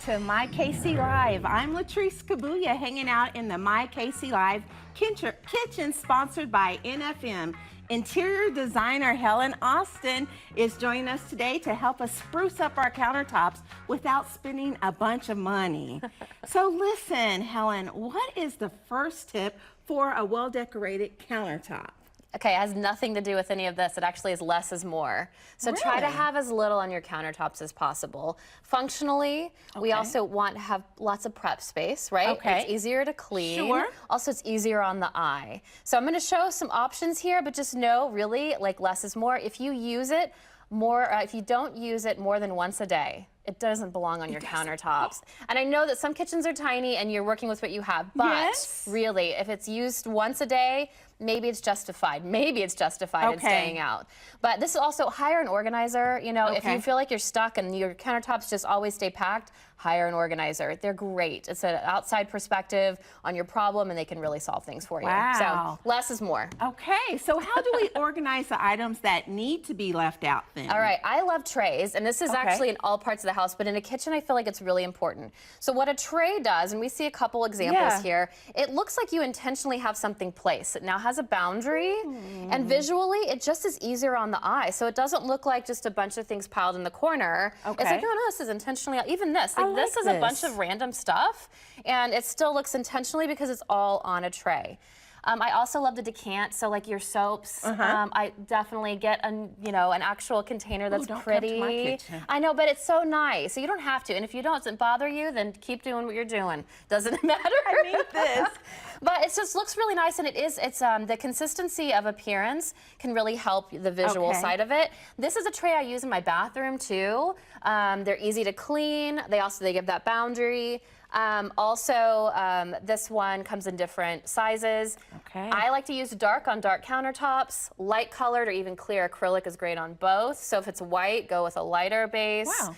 to My KC Live. I'm Latrice Kabuya, hanging out in the My KC Live kitchen, sponsored by NFM. Interior designer Helen Austen is joining us today to help us spruce up our countertops without spending a bunch of money. So listen, Helen, what is the first tip for a well-decorated countertop? Okay, it has nothing to do with any of this. It actually is less is more. So try to have as little on your countertops as possible. Functionally, we also want to have lots of prep space, right? Okay. It's easier to clean. Sure. Also, it's easier on the eye. So I'm going to show some options here, but just know, really, like less is more. If you use it more, if you don't use it more than once a day, it doesn't belong on your countertops. And I know that some kitchens are tiny and you're working with what you have, but really, if it's used once a day, maybe it's justified. Maybe it's justified in staying out. But this is also hire an organizer. You know, if you feel like you're stuck and your countertops just always stay packed, hire an organizer. They're great. It's an outside perspective on your problem and they can really solve things for you. So less is more. Okay, so how do we organize the items that need to be left out then? All right, I love trays, and this is actually in all parts of the house, but in a kitchen I feel like it's really important. So what a tray does, and we see a couple examples here, it looks like you intentionally have something placed. It now has a boundary, and visually it just is easier on the eye. So it doesn't look like just a bunch of things piled in the corner. It's like, oh no, this is intentionally, even this, like this is a bunch of random stuff, and it still looks intentionally because it's all on a tray. I also love the decant, so like your soaps, I definitely get an actual container that's pretty. Come to my kitchen. I know, but it's so nice. So you don't have to, and if you don't, doesn't bother you, then keep doing what you're doing. Doesn't matter. I need this. But it just looks really nice, and it's the consistency of appearance can really help the visual side of it. This is a tray I use in my bathroom too. They're easy to clean. They give that boundary. This one comes in different sizes. I like to use dark on dark countertops. Light colored or even clear acrylic is great on both. So if it's white, go with a lighter base.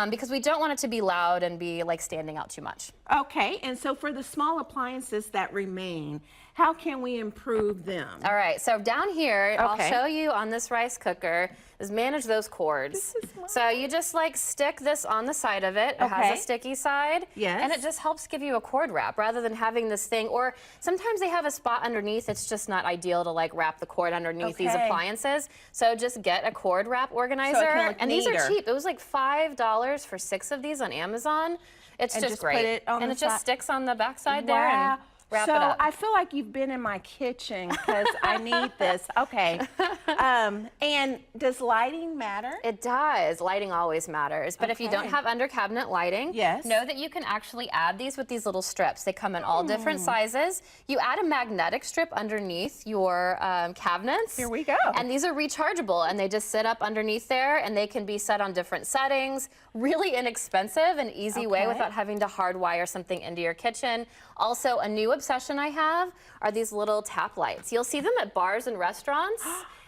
Because we don't want it to be loud and be like standing out too much. Okay, and so for the small appliances that remain, how can we improve them? All right, so down here, I'll show you on this rice cooker, is manage those cords. So you just like stick this on the side of it. It has a sticky side. And it just helps give you a cord wrap rather than having this thing, or sometimes they have a spot underneath. It's just not ideal to like wrap the cord underneath these appliances. So just get a cord wrap organizer. And these are cheap. It was like $5 for 6 of these on Amazon. It's just great. And it just sticks on the backside there. And wrap it up. I feel like you've been in my kitchen because I need this. And does lighting matter? It does. Lighting always matters. But if you don't have under cabinet lighting, know that you can actually add these with these little strips. They come in all different sizes. You add a magnetic strip underneath your cabinets. Here we go. And these are rechargeable, and they just sit up underneath there, and they can be set on different settings. Really inexpensive and easy way without having to hardwire something into your kitchen. Also, a new obsession I have are these little tap lights. You'll see them at bars and restaurants,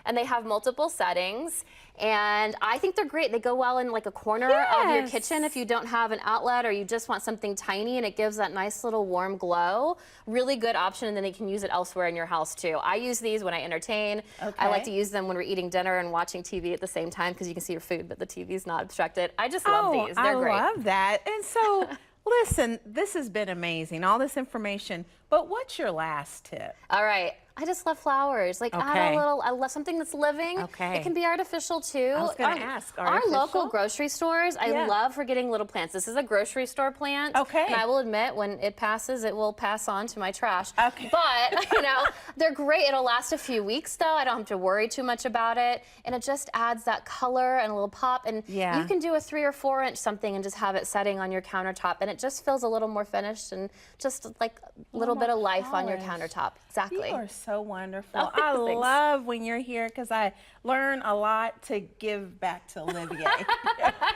and they have multiple settings. And I think they're great. They go well in like a corner of your kitchen if you don't have an outlet or you just want something tiny, and it gives that nice little warm glow. Really good option, and then you can use it elsewhere in your house too. I use these when I entertain. I like to use them when we're eating dinner and watching TV at the same time because you can see your food, but the TV's not obstructed. I just love these. They're great. I love that. And so, listen, this has been amazing, all this information, but what's your last tip? All right. I just love flowers. Like add a little, I love something that's living. It can be artificial too. I was going to ask, our local grocery stores, I love for getting little plants. This is a grocery store plant. And I will admit, when it passes, it will pass on to my trash. But, you know, they're great. It'll last a few weeks though. I don't have to worry too much about it. And it just adds that color and a little pop. And you can do a 3 or 4 inch something and just have it setting on your countertop. And it just feels a little more finished and just like a little bit of life on your countertop. Exactly. You are so wonderful. I love when you're here because I learn a lot to give back to Olivier.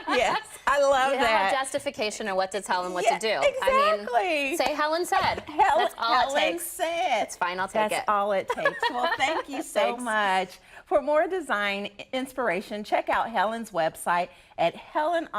Yes, I love that. Justification or what to tell them what to do. Exactly. I mean, say Helen said. That's all it takes. Said. It's fine, I'll take it. That's all it takes. Well, thank you so much. For more design inspiration, check out Helen's website at Helen